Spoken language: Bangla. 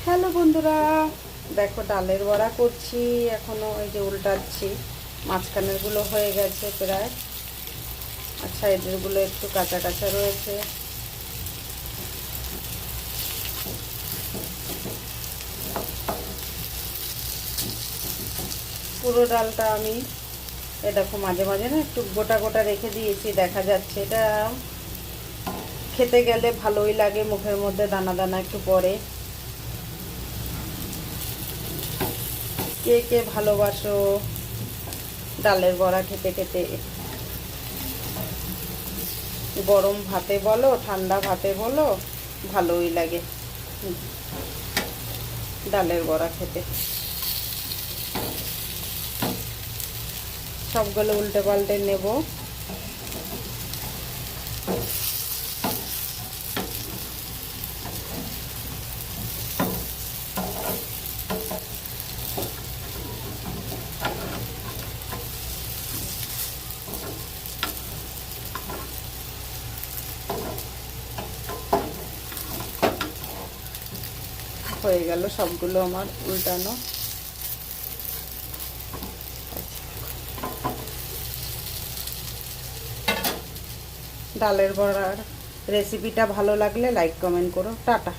হ্যালো বন্ধুরা, দেখো ডালের বড়া করছি। এখনো এই যে উল্টাচ্ছি। মাঝখানের গুলো হয়ে গেছে প্রায়, আর সাইডের গুলো একটু কাঁচা কাঁচা রয়েছে। পুরো ডালটা আমি দেখো মাঝে মাঝে না একটু গোটা গোটা রেখে দিয়েছি, দেখা যাচ্ছে। এটা খেতে গেলে ভালোই লাগে, মুখের মধ্যে দানা দানা একটু পড়ে। কে কে ভালোবাসো ডালের বড়া খেতে খেতে? গরম ভাতে বলো, ঠান্ডা ভাতে বলো, ভালোই লাগে ডালের বড়া খেতে। সবগুলো উল্টে পাল্টে নেব। হয়ে গেল সবগুলো আমার উল্টানো। ডালের বড়ার রেসিপিটা ভালো লাগলে লাইক কমেন্ট করো। টাটা।